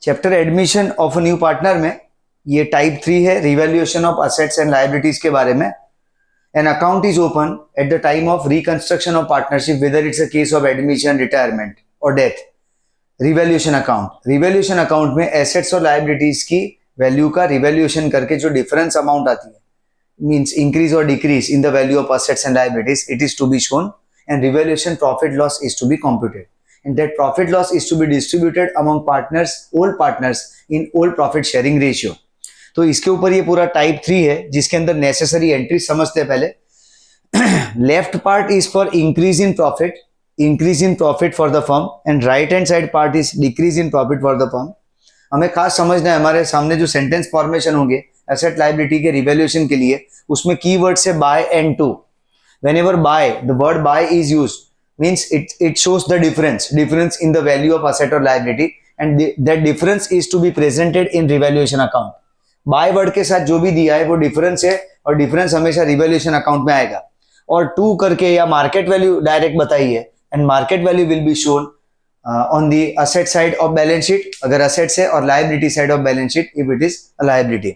Chapter admission of a new partner में ये type 3 है, revaluation of assets and liabilities के बारे में. An account is open at the time of reconstruction of partnership, whether it's a case of admission, retirement or death. Revaluation account, revaluation account में assets और liabilities की value का revaluation करके जो difference amount आती है, मींस इंक्रीज और decrease in the value of assets and liabilities, it is to be shown and revaluation profit loss is to be computed and that profit loss is to be distributed among partners, old partners in old profit sharing ratio. तो इसके ऊपर ये पूरा type 3 है जिसके अंदर necessary entry समझते हैं पहले. Left part is for increase in profit for the firm and right hand side part is decrease in profit for the firm. हमें खास समझना है, हमारे सामने जो सेंटेंस फॉर्मेशन होंगे एसेट लायबिलिटी के रिवैल्यूएशन के लिए, उसमें कीवर्ड से by and to. Whenever by, the word by is used means it shows the difference in the value of asset or liability, and that difference is to be presented in revaluation account. buy word के साथ जो भी दिया है वो difference है और difference हमेशा revaluation account में आएगा. और to करके या market value डायरेक्ट बताई है, and market value will be shown on the asset side of balance sheet अगर assets है, और liability side of balance sheet if it is a liability.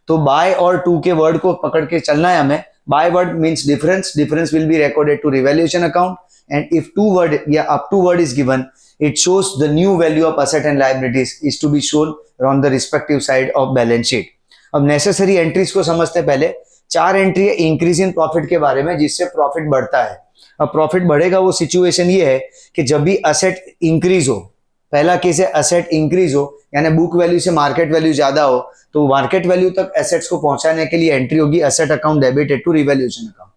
तो buy और to के word को पकड़ के चलना है हमें. buy word means difference will be recorded to revaluation account, and if to word या up to word is given, it shows the new value of asset and liabilities is to be shown on the respective side of balance sheet. अब necessary entries को समझते पहले. 4 entry है increase in profit के बारे में, जिससे profit बढ़ता है. अब प्रॉफिट बढ़ेगा वो सिचुएशन ये है कि जब भी असेट इंक्रीज हो, पहला केस है असेट इंक्रीज हो, यानी बुक वैल्यू से मार्केट वैल्यू ज्यादा हो, तो मार्केट वैल्यू तक एसेट्स को पहुंचाने के लिए एंट्री होगी asset account debited to revaluation account.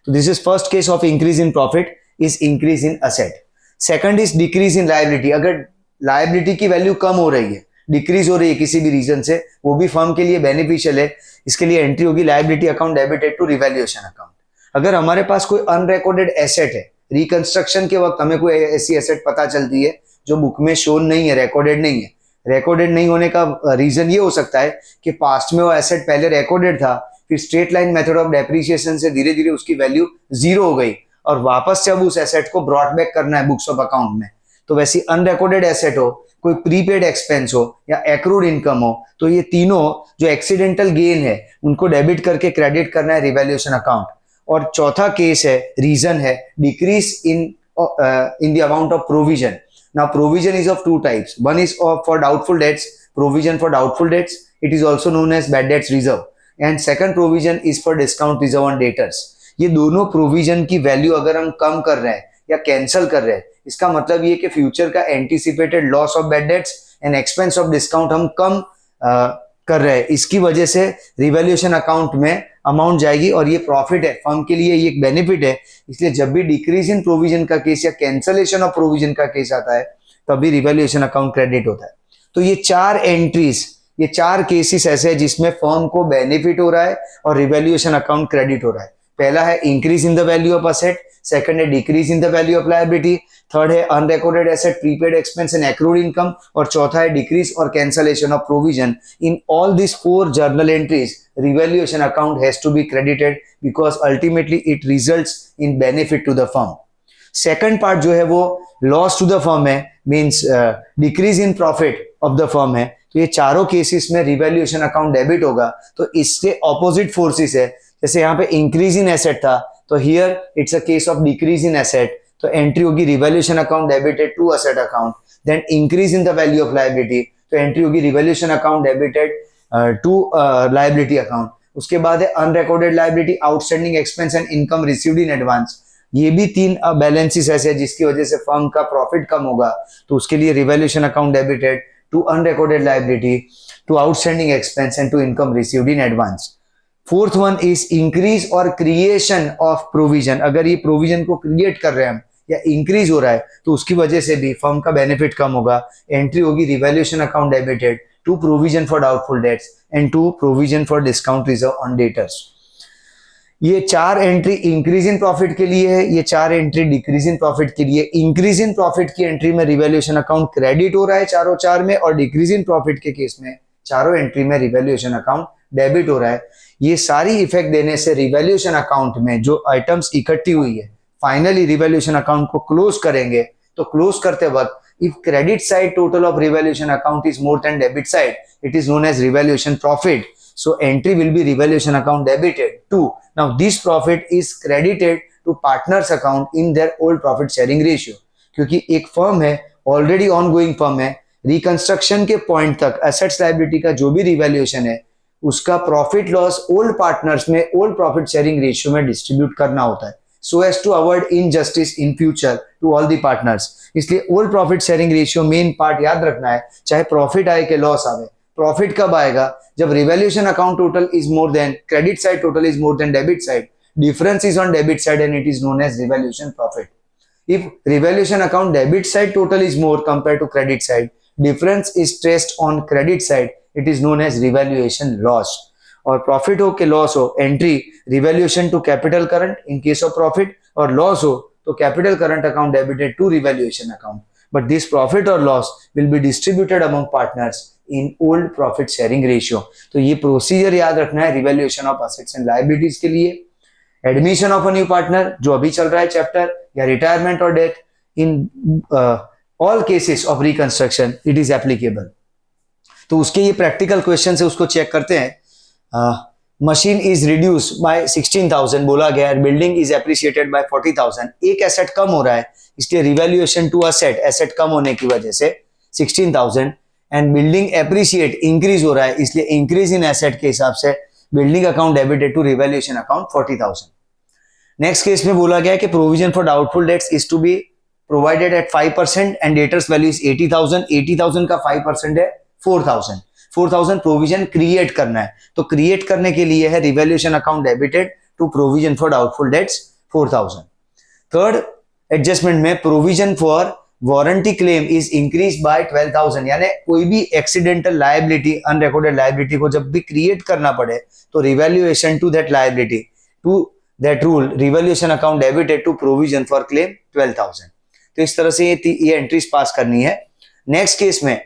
तो this is first case of increase in profit is increase in asset. Second is decrease in liability. अगर liability की वैल्यू कम हो रही है, डिक्रीज हो रही है किसी भी रीजन से, वो भी फर्म के लिए बेनिफिशियल है. इसके लिए एंट्री होगी liability account debited to revaluation account. अगर हमारे पास कोई अनरिकॉर्डेड एसेट है, रिकंस्ट्रक्शन के वक्त हमें कोई ऐसी एसेट पता चलती है जो बुक में शोन नहीं है, रिकॉर्डेड नहीं है. रिकॉर्डेड नहीं होने का रीजन ये हो सकता है कि पास्ट में वो एसेट पहले रिकॉर्डेड था, फिर straight line method of depreciation से धीरे धीरे उसकी वैल्यू जीरो हो गई, और वापस से अब उस एसेट को ब्रॉट बैक करना है बुक्स ऑफ अकाउंट में. तो वैसी अनरिकॉर्डेड एसेट हो, कोई प्रीपेड एक्सपेंस हो या एक्रूड इनकम हो, तो ये तीनों जो एक्सीडेंटल गेन है उनको डेबिट करके क्रेडिट करना है रिवैल्यूएशन अकाउंट. और चौथा केस है, रीजन है decrease in the amount of provision. Now provision is of 2 types. One is for doubtful debts, provision for doubtful debts, it is also known as bad debts reserve, and second provision is for discount reserve on debtors. ये दोनों provision की value अगर हम कम कर रहे हैं या cancel कर रहे हैं, इसका मतलब ये कि फ्यूचर का anticipated loss of bad dates and expense of discount हम कम कर रहे हैं. इसकी वजह से रिवैल्यूएशन अकाउंट में अमाउंट जाएगी, और ये प्रॉफिट है फर्म के लिए, ये एक बेनिफिट है. इसलिए जब भी डिक्रीज इन प्रोविजन का केस या कैंसलेशन ऑफ प्रोविजन का केस आता है, तभी रिवैल्यूएशन अकाउंट क्रेडिट होता है. तो ये 4 एंट्रीज, ये 4 केसेस ऐसे हैं जिसमें फर्म को बेनिफिट हो रहा है और रिवैल्यूएशन अकाउंट क्रेडिट हो रहा है. पहला है increase in the value of asset, second है decrease in the value of liability, third है unrecorded asset, prepaid expense and accrued income, और चौथा है डिक्रीज और cancellation of provision. In all this 4 journal entries revaluation account has to be credited because ultimately it results in benefit to the firm. Second part जो है वो loss to the firm है, means decrease in profit of the firm है. तो ये चारों cases में revaluation account debit होगा. तो इसके ऑपोजिट फोर्सेस है. जैसे यहाँ पे इंक्रीज इन एसेट था, तो here it's a case of decrease in asset, तो एंट्री होगी revaluation account debited to asset account. Then increase in the value of liability, तो एंट्री होगी revaluation account debited to liability account. उसके बाद है unrecorded liability, outstanding expense and income received in advance. ये भी 3 balances ऐसे हैं जिसकी वजह से फर्म का प्रॉफिट कम होगा, तो उसके लिए revaluation account debited to unrecorded liability, to outstanding expense and to income received in advance. Fourth one is increase और क्रिएशन ऑफ प्रोविजन. अगर ये प्रोविजन को क्रिएट कर रहे हैं हम या इंक्रीज हो रहा है, तो उसकी वजह से भी फर्म का बेनिफिट कम होगा. एंट्री होगी revaluation account debited to provision for doubtful debts and to provision for discount reserve on debtors. ये 4 एंट्री इंक्रीज इन प्रॉफिट के लिए है, ये 4 एंट्री डिक्रीज इन प्रॉफिट के लिए. इंक्रीज इन प्रॉफिट की एंट्री में रिवैल्यूएशन अकाउंट क्रेडिट हो रहा है चारों 4 में, और डिक्रीज इन प्रॉफिट के केस में चारों एंट्री में रिवैल्यूएशन अकाउंट डेबिट हो रहा है. ये सारी इफेक्ट देने से रिवैल्यूएशन अकाउंट में जो आइटम्स इकट्ठी हुई है, फाइनली रिवैल्यूएशन अकाउंट को क्लोज करेंगे, तो क्लोज करते वक्त if credit side total of revaluation account is more than debit side, it is known as revaluation profit. So entry will be revaluation account debited. 2. Now this profit is credited to partners account in their old profit sharing ratio. क्योंकि एक firm है, already ongoing firm है, reconstruction के point तक assets liability का जो भी revaluation है उसका प्रॉफिट लॉस ओल्ड पार्टनर्स में ओल्ड प्रॉफिट शेयरिंग रेशियो में डिस्ट्रीब्यूट करना होता है, so as to avoid injustice in future to all the partners. इसलिए old profit sharing ratio main part याद रखना है, चाहे प्रॉफिट आए कि लॉस आवे. प्रॉफिट कब आएगा? जब revaluation account total is more than credit side total is more than debit side. Difference is on debit side and it is known as revaluation profit. If revaluation account debit side total is more compared to credit side, difference is traced on credit side, it is known as revaluation loss. और profit हो के loss हो, entry revaluation to capital current in case of profit, और loss हो तो capital current account debited to revaluation account. But this profit or loss will be distributed among partners in old profit sharing ratio. तो ये procedure याद रखना है revaluation of assets and liabilities के लिए. Admission of a new partner जो अभी चल रहा है चैप्टर, या रिटायरमेंट और death, in all cases of reconstruction it is applicable. तो उसके ये प्रैक्टिकल क्वेश्चन है, उसको चेक करते हैं. मशीन इज रिड्यूस बाय 16,000 बोला गया है, बिल्डिंग इज एप्रिशिएटेड बाय 40,000. एक एसेट कम हो रहा है इसलिए रिवैल्यूएशन टू असेट, एसेट कम होने की वजह से 16,000, एंड बिल्डिंग एप्रिशिएट इंक्रीज हो रहा है इसलिए इंक्रीज इन एसेट के हिसाब से building account debited to revaluation account 40,000. Next case में बोला गया कि provision for doubtful debts is to be provided at 5% and debtors value is 80,000. 80,000 का 5% है 4,000. 4,000 प्रोविजन क्रिएट करना है, तो क्रिएट करने के लिए है revaluation account debited to provision for doubtful debts 4,000. Third adjustment में provision for warranty claim is increase by 12,000. यानी कोई भी एक्सीडेंटल लायबिलिटी, अनरिकॉर्डेड लायबिलिटी को जब भी क्रिएट करना पड़े तो revaluation to that liability, to that rule revaluation account debited to provision for claim 12,000. तो इस तरह से ये एंट्रीज पास करनी है. नेक्स्ट केस में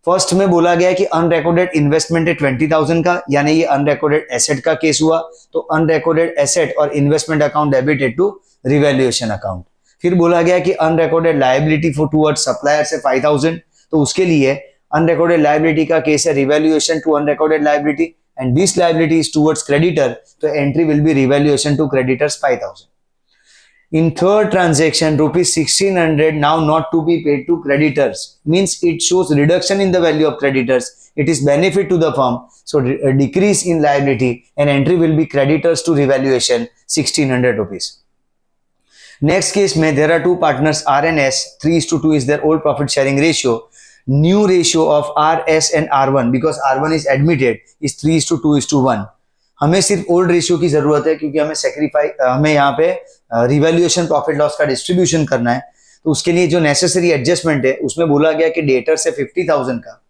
फर्स्ट में बोला गया कि अनरिकॉर्डेड इन्वेस्टमेंट है 20,000 का, यानी ये अनरिकॉर्डेड एसेट का केस हुआ, तो अनरिकॉर्डेड एसेट और investment account debited to revaluation account. फिर बोला गया कि unrecorded liability for towards supplier से 5,000, तो उसके लिए अनरिकॉर्डेड लायबिलिटी का केस है revaluation to unrecorded liability, and this liability is towards creditor, तो entry will be revaluation to creditors 5,000. In third transaction, rupees 1,600 now not to be paid to creditors, means it shows reduction in the value of creditors. It is benefit to the firm, so a decrease in liability, and entry will be creditors to revaluation 1,600 rupees. Next case में there are two partners R and S, 3:2 is their old profit sharing ratio. New ratio of RS and R1 because R1 is admitted is 3:2:1. हमें सिर्फ old ratio की जरूरत है क्योंकि हमें यहाँ पे रिवैल्यूएशन प्रॉफिट लॉस का डिस्ट्रीब्यूशन करना है, तो उसके लिए जो नेसेसरी एडजस्टमेंट है उसमें बोला गया कि डेटर से 50,000 का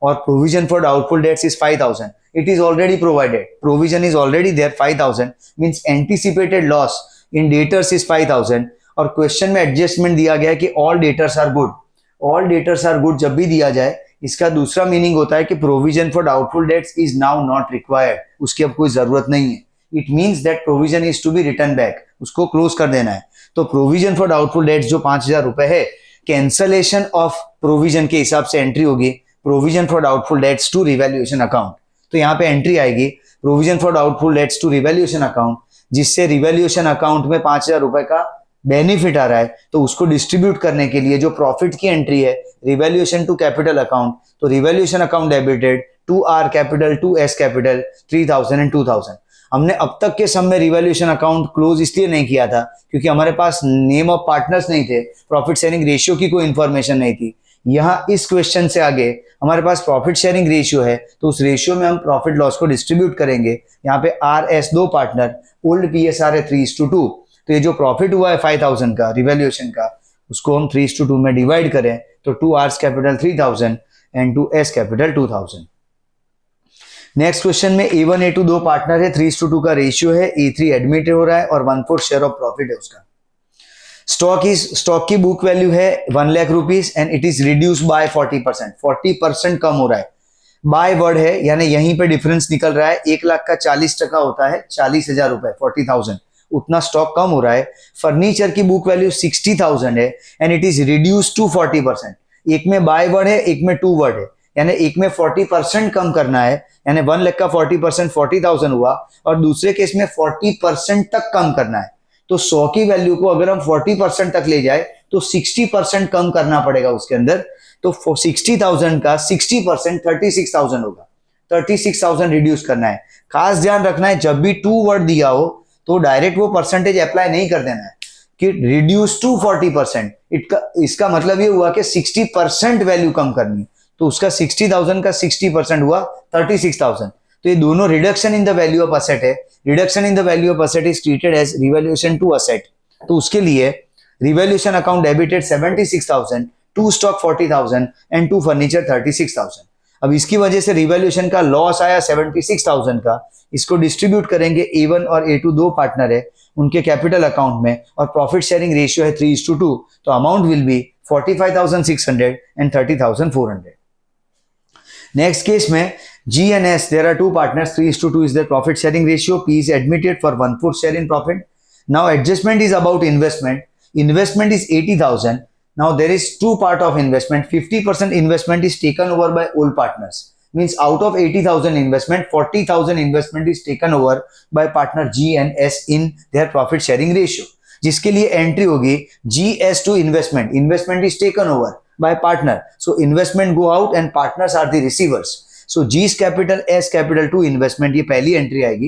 और provision for doubtful debts is 5,000. It is already provided, provision is already there 5,000 means anticipated loss in debtors is 5,000. और क्वेश्चन में एडजस्टमेंट दिया गया कि all debtors are good. All debtors are good जब भी दिया जाए इसका दूसरा मीनिंग होता है कि provision for doubtful debts is now not required, उसकी अब कोई जरूरत नहीं है. It means that provision is to be return back, उसको क्लोज कर देना है. तो प्रोविजन फॉर डाउटफुल डेट्स जो 5,000 रुपए है, कैंसलेशन ऑफ प्रोविजन के हिसाब से एंट्री होगी provision for doubtful debts to revaluation account. तो यहाँ पे एंट्री आएगी provision for doubtful debts to revaluation account, जिससे रिवैल्यूएशन अकाउंट में 5,000 रुपए का बेनिफिट आ रहा है, तो उसको डिस्ट्रीब्यूट करने के लिए जो प्रॉफिट की एंट्री है रिवैल्यूएशन टू कैपिटल अकाउंट, तो revaluation account debited to R capital to S capital 3,000 and 2,000. हमने अब तक के सम में रिवैल्यूएशन अकाउंट क्लोज इसलिए नहीं किया था क्योंकि हमारे पास नेम ऑफ पार्टनर्स नहीं थे, प्रॉफिट शेयरिंग रेशियो की कोई इंफॉर्मेशन नहीं थी. यहाँ इस क्वेश्चन से आगे हमारे पास प्रॉफिट शेयरिंग रेशियो है, तो उस रेशियो में हम प्रॉफिट लॉस को डिस्ट्रीब्यूट करेंगे. यहाँ पे R S 2 partner, old PSR है 3:2, तो ये जो प्रॉफिट हुआ है 5,000 का रिवैल्यूएशन का, उसको हम 3:2 में डिवाइड करें तो 2 R's capital 3,000 and 2 S capital 2,000. Next question में A1 A2 2 पार्टनर है, 3:2 का रेशियो है, A3 एडमिट हो रहा है और 1/4 शेयर ऑफ प्रॉफिट है उसका. स्टॉक की बुक वैल्यू है 1 lakh rupees and it is reduce bye 40%. 40% कम हो रहा है. बाय वर्ड है यानी यहीं पे डिफरेंस निकल रहा है. 1 लाख का 40% होता है 40,000 रुपए, 40,000. उतना स्टॉक कम हो रहा है. फर्नीचर की बुक वैल्यू 60,000 है and it is reduce to 40%. एक में बाय वर्ड है, एक में टू वर्ड है, यानी एक में 40% कम करना है, यानी 1 लाख का 40% 40,000 हुआ, और दूसरे केस में 40% तक कम करना है। तो 100 की वैल्यू को अगर हम 40% तक ले जाए तो 60% कम करना पड़ेगा उसके अंदर। तो 60,000 का 60% 36,000 होगा, 36,000 रिड्यूस करना है। खास ध्यान रखना है, जब भी टू वर्ड दिया हो तो डायरेक्ट वो परसेंटेज अप्लाई नहीं कर देना है कि रिड्यूस टू 40%। इसका मतलब ये हुआ कि 60% वैल्यू कम करनी, तो उसका 60,000 का 60% हुआ 36,000। तो ये दोनों reduction in the value of asset है। Reduction in the value of asset is treated as revaluation to asset. तो उसके लिए revaluation account debited 76,000, to stock 40,000 and to furniture 36,000। अब इसकी वजह से रिवैल्यूएशन का लॉस आया 76,000 का। इसको डिस्ट्रीब्यूट करेंगे A1 और A2 दो पार्टनर है उनके कैपिटल अकाउंट में, और प्रॉफिट शेयरिंग रेशियो है 3:2। तो amount will B 45,600 and 30,400। Next case में G and S, there are two partners, 3:2 is their profit sharing ratio. P is admitted for 1/4 share in profit. Now adjustment is about investment. Investment is 80,000. Now there is two part of investment. 50% investment is taken over by all partners. Means out of 80,000 investment, 40,000 investment is taken over by partner G and S in their profit sharing ratio. जिसके लिए entry होगी GS to investment. Investment is taken over by partner. So investment go out and partners are the receivers. So G's capital S capital to investment, ये पहली entry आएगी।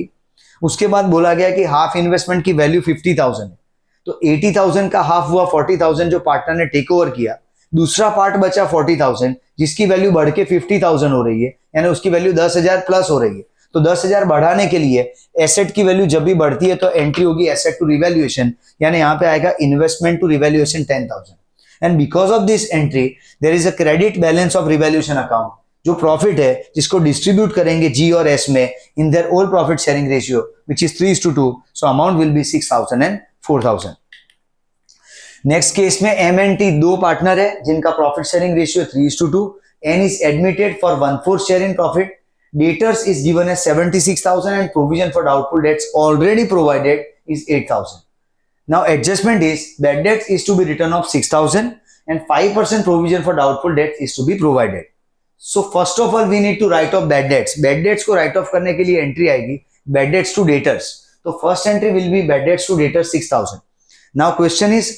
उसके बाद बोला गया कि हाफ इन्वेस्टमेंट की वैल्यू 50,000 है, तो 80,000 का हाफ हुआ 40,000 जो पार्टनर ने टेक ओवर किया। दूसरा पार्ट बचा 40,000 जिसकी वैल्यू बढ़ के 50,000 हो रही है, यानी उसकी वैल्यू 10,000 प्लस हो रही है। तो 10,000 बढ़ाने के लिए एसेट की वैल्यू जब भी बढ़ती है तो एंट्री होगी एसेट टू रिवैल्यूएशन, यानी यहाँ पे आएगा investment to revaluation 10,000। And because of this entry there is a credit balance of revaluation account. जो प्रॉफिट है जिसको डिस्ट्रीब्यूट करेंगे जी और एस में in their old profit sharing ratio which is 3:2। So amount will be 6,000 and 4,000। Next case में M and T दो partner है जिनका profit sharing ratio 3:2। N is admitted for 1/4 share in profit. Debtors is given as 76,000 and provision for doubtful debts already provided is 8,000। Now adjustment is bad debts is to be written off 6,000 and 5% provision for doubtful debts is to be provided. So first of all we need to write off bad debts. Bad debts को write off करने के लिए entry आएगी bad debts to debtors. तो first entry will be bad debts to debtors 6,000। Now question is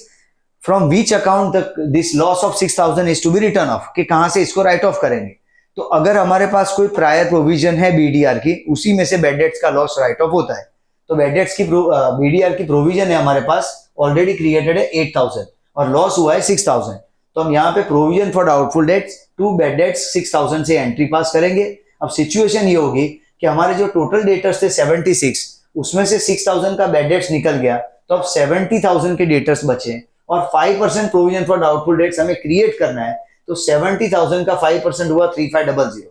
from which account this loss of 6,000 is to be written off, कि कहां से इसको राइट ऑफ करेंगे। तो अगर हमारे पास कोई प्रायर प्रोविजन है बीडीआर की, उसी में से बैड डेट्स का लॉस राइट ऑफ होता है। तो बैड डेट्स की बीडीआर की प्रोविजन है हमारे पास ऑलरेडी क्रिएटेड है 8,000 और लॉस हुआ है 6,000। तो हम यहाँ पे provision for doubtful debts to bad debts 6,000 से एंट्री पास करेंगे। अब सिचुएशन ये होगी कि हमारे जो टोटल डेटर्स थे 76, उसमें से 6,000 का बैड डेट्स निकल गया, तो अब 70,000 के डेटर्स बचे और 5% प्रोविजन फॉर डाउटफुल डेट्स हमें क्रिएट करना है। तो 70,000 का 5% हुआ 3,500।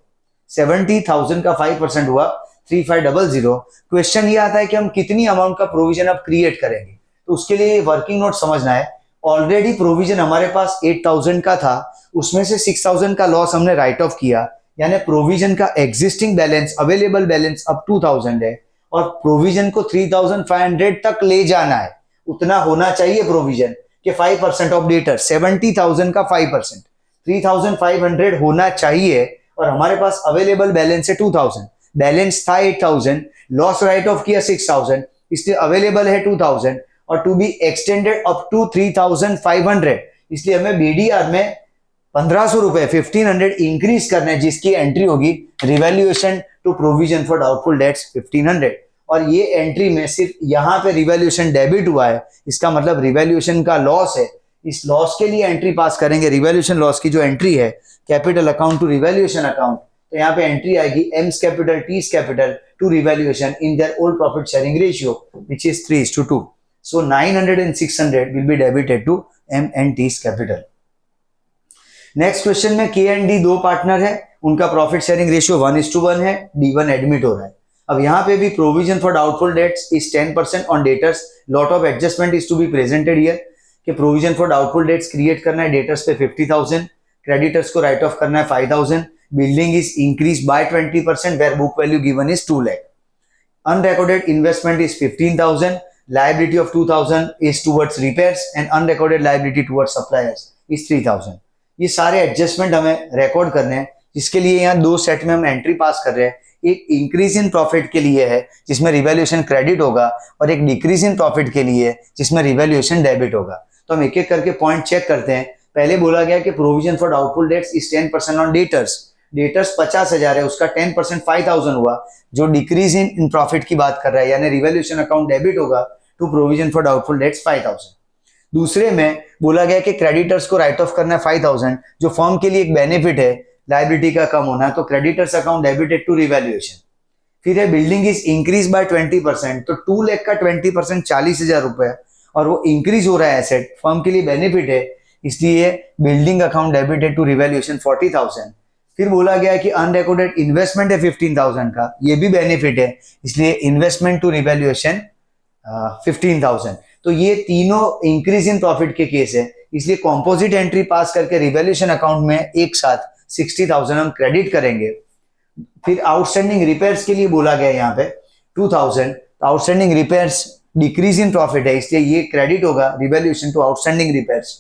70,000 का 5% हुआ 3,500। क्वेश्चन ये आता है कि हम कितनी अमाउंट का प्रोविजन अब क्रिएट करेंगे। तो उसके लिए वर्किंग नोट समझना है। ऑलरेडी प्रोविजन हमारे पास 8,000 का था, उसमें से 6,000 का लॉस हमने राइट ऑफ किया, यानी प्रोविजन का एग्जिस्टिंग बैलेंस अवेलेबल बैलेंस अब 2,000 है और प्रोविजन को 3,500 तक ले जाना है। उतना होना चाहिए प्रोविजन कि 5% ऑफ डेटर 70,000 का 5% 3,500 होना चाहिए और हमारे पास अवेलेबल बैलेंस है 2,000। बैलेंस था 8,000, लॉस राइट ऑफ किया 6,000, इसलिए अवेलेबल है 2,000 और to be extended up to 3,500, इसलिए हमें बीडीआर में 1,500 रुपए 1,500 इंक्रीज करना है, जिसकी एंट्री होगी revaluation to provision for doubtful debts 1,500। और ये एंट्री में सिर्फ यहाँ पे रिवैल्यूएशन डेबिट हुआ है, इसका मतलब रिवैल्यूएशन का लॉस है। इस लॉस के लिए एंट्री पास करेंगे। रिवैल्यूएशन लॉस की जो एंट्री है capital account to revaluation account, तो यहाँ पे एंट्री आएगी M's capital T's capital to revaluation in their old profit sharing ratio which is 3:2। So 900 and 600 will be debited to M and T's capital. Next question में K and D दो partner है, उनका profit sharing ratio 1:1 है, D1 admit हो रहा है। अब यहाँ पे भी provision for doubtful debts is 10% on debtors. Lot of adjustment is to be presented here कि provision for doubtful debts create करना है डेटर्स पे 50,000, क्रेडिटर्स को राइट ऑफ करना है 5,000। Building is increase by 20% where book value given is 2 lakh. Unrecorded investment is 15,000। Liability of 2,000 is towards repairs and unrecorded liability towards suppliers is 3,000. ये सारे adjustment हमें record करने हैं, जिसके लिए यहाँ दो सेट में हम एंट्री पास कर रहे हैं। एक इंक्रीज इन प्रॉफिट के लिए है जिसमें रिवैल्यूएशन क्रेडिट होगा, और एक डिक्रीज इन प्रॉफिट के लिए जिसमें रिवैल्यूएशन डेबिट होगा। तो हम एक एक करके पॉइंट चेक करते हैं। पहले बोला गया कि provision for doubtful debts is 10% on debtors. Debtors 50,000 है, उसका 10% 5,000 हुआ, जो डिक्रीज इन प्रॉफिट की बात कर रहा है, यानी रिवैल्यूएशन अकाउंट डेबिट होगा to provision for doubtful debts 5,000। दूसरे में बोला गया कि क्रेडिटर्स को राइट ऑफ करना है 5,000, जो फर्म के लिए एक बेनिफिट है, लायबिलिटी का कम होना, तो creditors account debited to revaluation. फिर है बिल्डिंग इज इंक्रीज बाय 20%, तो 2 लाख का 20% 40,000 रुपए, और वो इंक्रीज हो रहा है एसेट, फर्म के लिए बेनिफिट है, इसलिए building account debited to revaluation 40,000। फिर बोला गया कि अनरिकॉर्डेड इन्वेस्टमेंट है 15,000 का, ये भी बेनिफिट है, इसलिए इन्वेस्टमेंट टू रिवैल्यूएशन 15,000। तो ये तीनों इंक्रीज इन प्रॉफिट के केस है, इसलिए कॉम्पोजिट एंट्री पास करके रिवैल्यूएशन अकाउंट में एक साथ 60,000 हम क्रेडिट करेंगे। फिर आउटस्टैंडिंग रिपेयर्स के लिए बोला गया यहाँ पे 2,000, तो outstanding repairs decrease in profit है, इसलिए ये क्रेडिट होगा revaluation to outstanding repairs.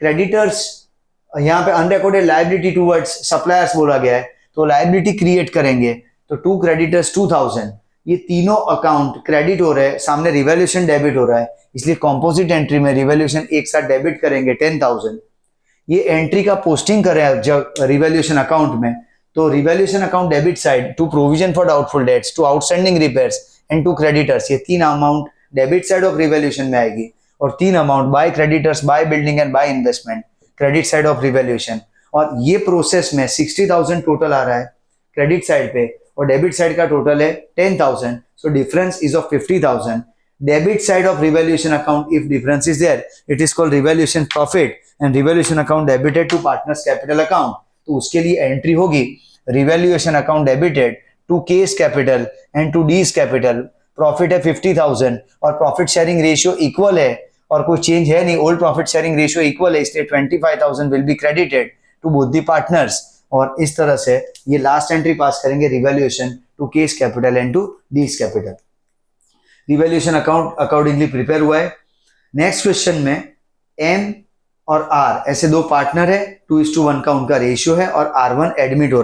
Creditors यहाँ पे अनरिकॉर्डेड लायबिलिटी टूवर्ड्स सप्लायर्स बोला गया है, तो लायबिलिटी क्रिएट करेंगे, तो टू क्रेडिटर्स 2,000। ये तीनों अकाउंट क्रेडिट हो रहे हैं, सामने रिवैल्यूएशन डेबिट हो रहा है, इसलिए कॉम्पोजिट एंट्री में रिवैल्यूएशन एक साथ डेबिट करेंगे 10,000। ये एंट्री का पोस्टिंग कर रहे हैं जब रिवैल्यूएशन अकाउंट में, तो revaluation account debit side to provision for doubtful debts, to outstanding repairs and to creditors, ये तीन amount debit side of revaluation में आएगी, और तीन amount by creditors, by building and by investment, credit side of revaluation. और ये process में 60,000 total आ रहा है क्रेडिट साइड पे, और डेबिट साइड का टोटल है 10,000, so difference is of 50,000। Debit side of revaluation account, if difference is there, it is called revaluation profit, and revaluation account debited to partners capital account, तो उसके लिए entry होगी revaluation account debited to K's capital and to D's capital. Profit है 50,000 और profit sharing ratio equal है, और कोई change है नहीं, old profit sharing ratio equal है, इसलिए 25,000 will be credited to both the partners. और इस तरह से ये लास्ट एंट्री पास करेंगे revaluation to K's capital and to D's capital. Revaluation account accordingly prepare हुआ है। नेक्स्ट क्वेश्चन में एम और आर ऐसे दो पार्टनर है, 2:1 का उनका रेशियो है, और R1 एडमिट हो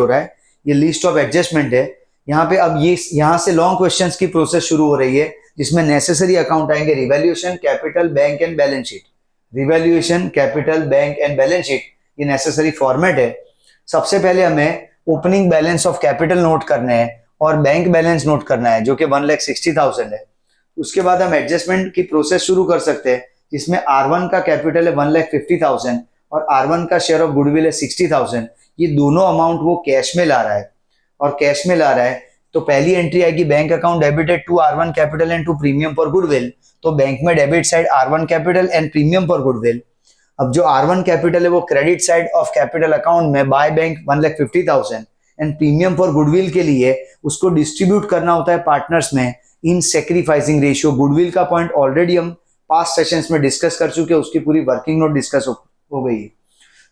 रहा है, ये लिस्ट ऑफ एडजस्टमेंट है। यहाँ पे अब ये यहाँ से लॉन्ग क्वेश्चंस की प्रोसेस शुरू हो रही है, जिसमें नेसेसरी अकाउंट आएंगे revaluation, capital, bank and balance sheet. Revaluation, capital, bank and balance sheet, ये नेसेसरी फॉर्मेट है। सबसे पहले हमें opening balance of capital note करने हैं और बैंक बैलेंस नोट करना है, जो कि 1,60,000 है। उसके बाद हम एडजस्टमेंट की प्रोसेस शुरू कर सकते हैं, जिसमें R1 का कैपिटल है 1,50,000 और R1 का शेयर ऑफ गुडविल है 60,000। ये दोनों अमाउंट वो कैश में ला रहा है, और कैश में ला रहा है तो पहली एंट्री आएगी bank account debited to R1 capital and to premium for goodwill, तो बैंक में debit side R1 capital and premium for goodwill. अब जो R1 कैपिटल है वो credit side of capital account में by bank 1,50,000 and premium for goodwill के लिए उसको डिस्ट्रीब्यूट करना होता है पार्टनर्स में इन सेक्रीफाइसिंग रेशियो। गुडविल का पॉइंट ऑलरेडी हम पास्ट सेशंस में डिस्कस कर चुके हैं, उसकी पूरी वर्किंग नोट डिस्कस हो गई है।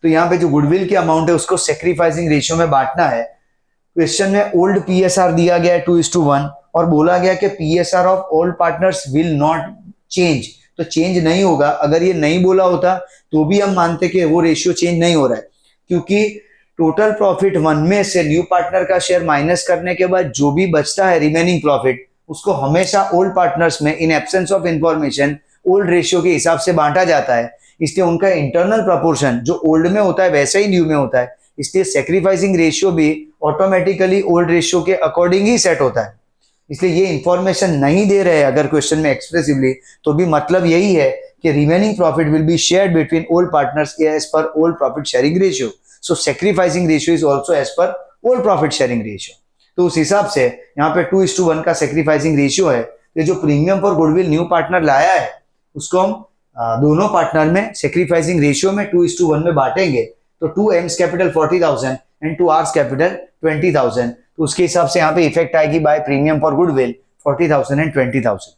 तो यहाँ पे जो गुडविल की अमाउंट है उसको सेक्रीफाइसिंग रेशियो में बांटना है। क्वेश्चन में ओल्ड पीएसआर दिया गया है 2:1, और बोला गया कि PSR of old partners will not change, तो चेंज नहीं होगा। अगर ये नहीं बोला होता तो भी हम मानते कि वो रेशियो चेंज नहीं हो रहा है, क्योंकि टोटल प्रॉफिट 1 में से न्यू पार्टनर का शेयर माइनस करने के बाद जो भी बचता है रिमेनिंग प्रॉफिट, उसको हमेशा ओल्ड पार्टनर्स में in absence of information old ratio के हिसाब से बांटा जाता है। इसलिए उनका इंटरनल प्रपोर्शन जो ओल्ड में होता है वैसा ही न्यू में होता है, इसलिए सेक्रीफाइसिंग रेशियो भी ऑटोमेटिकली ओल्ड रेशियो के अकॉर्डिंग ही सेट होता है। इसलिए ये इंफॉर्मेशन नहीं दे रहे हैं अगर क्वेश्चन में एक्सप्रेसिवली, तो भी मतलब यही है कि remaining profit will be shared between old partners as per old profit sharing ratio. So sacrificing ratio is also as per old profit sharing ratio. तो उस हिसाब से यहाँ पे 2:1 का सेक्रीफाइसिंग रेशियो है। तो जो premium for goodwill new partner लाया है उसको हम दोनों पार्टनर में सेक्रीफाइसिंग रेशियो में 2:1 में बांटेंगे। तो 2M's capital 40,000 and 2R's capital 20,000, तो उसके हिसाब से यहाँ पे इफेक्ट आएगी by premium for goodwill 40,000 and 20,000।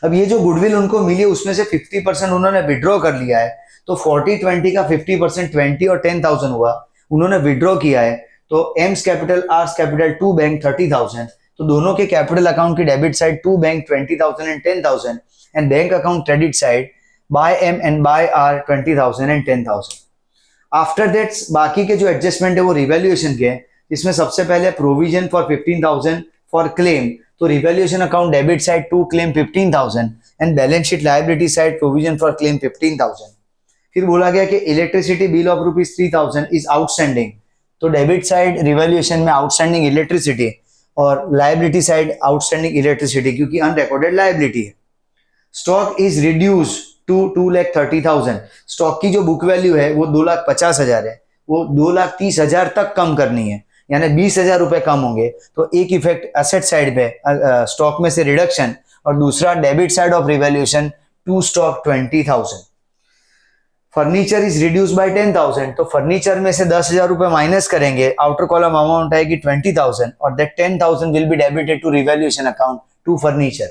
अब ये जो गुडविल उनको मिली उसमें से 50% उन्होंने विड्रॉ कर लिया है, तो 40-20 का 50% 20 और 10,000 हुआ, उन्होंने विड्रॉ किया है। तो M's capital R's capital to bank 30,000, तो दोनों के कैपिटल अकाउंट की debit side to bank 20,000 and 10,000 and bank account credit side by M and by R 20,000 and 10,000। After that बाकी के जो एडजस्टमेंट है वो रिवैल्यूएशन के हैं, जिसमें सबसे पहले प्रोविजन फॉर 15,000 फॉर क्लेम, तो revaluation account debit side to claim 15,000 and balance sheet liability side provision for claim 15,000। फिर बोला गया कि electricity bill of ₹3,000 is outstanding, तो डेबिट साइड रिवैल्यूएशन में आउटस्टैंडिंग इलेक्ट्रिसिटी और लायबिलिटी साइड आउटस्टैंडिंग इलेक्ट्रिसिटी, क्योंकि unrecorded liability है। Stock is reduce to 2,30,000, stock की जो बुक वैल्यू है वो 2,50,000 है, वो 2,30,000 तक कम करनी है, यानी 20,000 रुपए कम होंगे। तो एक इफेक्ट एसेट साइड पे स्टॉक में से रिडक्शन, और दूसरा debit side of revaluation to stock 20,000। Furniture is reduce by 10,000, तो फर्नीचर में से 10,000 रुपए माइनस करेंगे, आउटर कॉलम अमाउंट आएगी 20,000 और that 10,000 will be debited to revaluation account to furniture.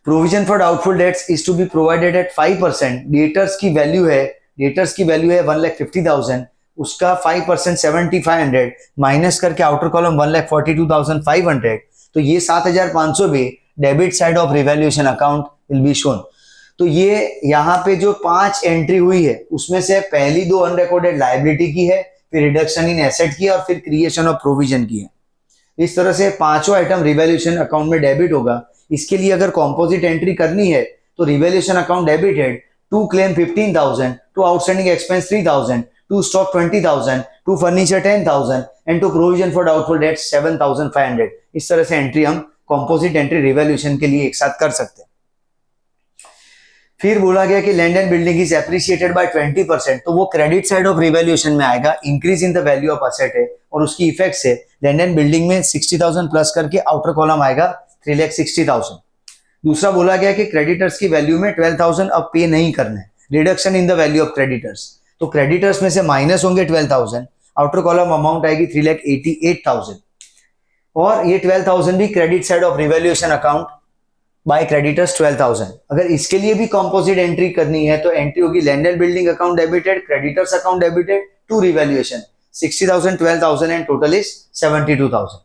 Provision for doubtful debts is to be provided at 5%, debtors की value है 1,50,000, उसका 5% 7,500 माइनस करके आउटर कॉलम 1,42,500, तो ये 7,500 भी debit side of revaluation account will be shown. तो ये यहाँ पे जो 5 एंट्री हुई है उसमें से पहली 2 अनरिकॉर्डेड लायबिलिटी की है, फिर रिडक्शन इन एसेट की और फिर क्रिएशन ऑफ प्रोविजन की है। इस तरह से पांचों आइटम रिवैल्यूएशन अकाउंट में डेबिट होगा। इसके लिए अगर कॉम्पोजिट एंट्री करनी है तो revaluation account debited to claim 15,000, to outstanding expense 3,000, to stock 20,000, to furniture 10,000 and to provision for doubtful debts 7,500। इस तरह से एंट्री हम कॉम्पोजिट एंट्री रिवैल्यूएशन के लिए एक साथ कर सकते हैं। फिर बोला गया कि land and building is appreciated by 20%, तो वो क्रेडिट साइड ऑफ रिवैल्यूएशन में आएगा, increase in the value of asset है और उसकी इफेक्ट से लैंड एंड बिल्डिंग में 60,000 प्लस करके आउटर कॉलम आएगा 3,60,000। दूसरा बोला गया कि क्रेडिटर्स की वैल्यू में 12,000 अब पे नहीं करना है, reduction in the value of creditors, तो क्रेडिटर्स में से माइनस होंगे 12,000, आउटर कॉलम अमाउंट आएगी 3,88,000 और ये 12,000 भी credit side of revaluation account by creditors 12,000। अगर इसके लिए भी कंपोजिट एंट्री करनी है तो एंट्री होगी land and building account debited, creditors account debited to revaluation 60,000, 12,000 and total is 72,000।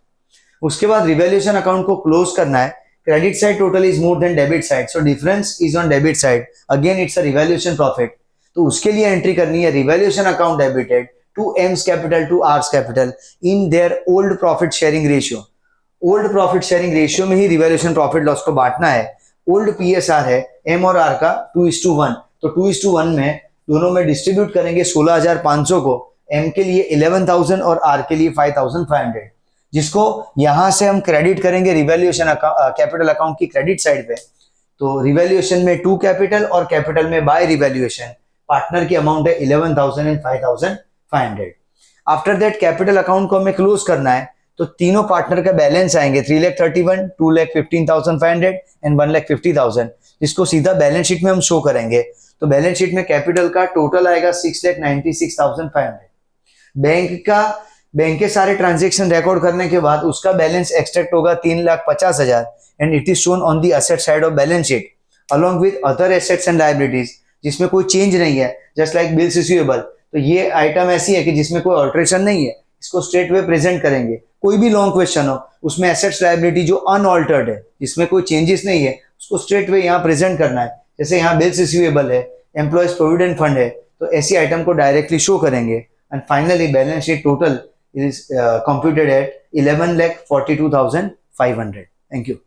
उसके बाद रिवैल्यूएशन अकाउंट को क्लोज करना है, credit side total is more than debit side, so difference is on debit side, again it's a revaluation profit, तो उसके लिए entry करनी है revaluation account debited to M's capital to R's capital in their old profit sharing ratio. Old profit sharing ratio में ही revaluation profit loss को बांटना है। Old PSR है एम और आर का 2:1, तो 2:1 में दोनों में डिस्ट्रीब्यूट करेंगे 16,500 को, एम के लिए 11,000 और आर के लिए 5,500, जिसको यहां से हम क्रेडिट करेंगे रिवैल्यूएशन कैपिटल अकाउंट की क्रेडिट साइड पे। तो रिवैल्यूएशन में टू कैपिटल और कैपिटल में बाय रिवैल्यूएशन, पार्टनर की अमाउंट है 11,000 and 5,500। After that capital account को हमें क्लोज करना है, तो तीनों पार्टनर का बैलेंस आएंगे 3,31,000, 2,15,500 एंड 1,50,000, जिसको सीधा बैलेंस शीट में हम शो करेंगे। तो बैलेंस शीट में कैपिटल का टोटल आएगा 6,96,500। बैंक के सारे ट्रांजेक्शन रिकॉर्ड करने के बाद उसका बैलेंस एक्सट्रैक्ट होगा 3,50,000 and it is shown on the asset side of balance sheet along with other assets and liabilities, जिसमें कोई चेंज नहीं है, जस्ट लाइक बिल्स रिसीवेबल। तो ये आइटम ऐसी है कि जिसमें कोई ऑल्ट्रेशन नहीं है, इसको स्ट्रेट वे प्रेजेंट करेंगे। कोई भी लॉन्ग क्वेश्चन हो उसमें एसेट्स लायबिलिटी जो अनऑल्टर्ड है, जिसमें कोई चेंजेस नहीं है, उसको स्ट्रेट वे यहाँ प्रेजेंट करना है। जैसे यहाँ बिल्स रिसीवेबल है, एम्प्लॉयज प्रोविडेंट फंड है, तो ऐसी आइटम को डायरेक्टली शो करेंगे। And finally balance sheet total is computed at 11,42,500. Thank you.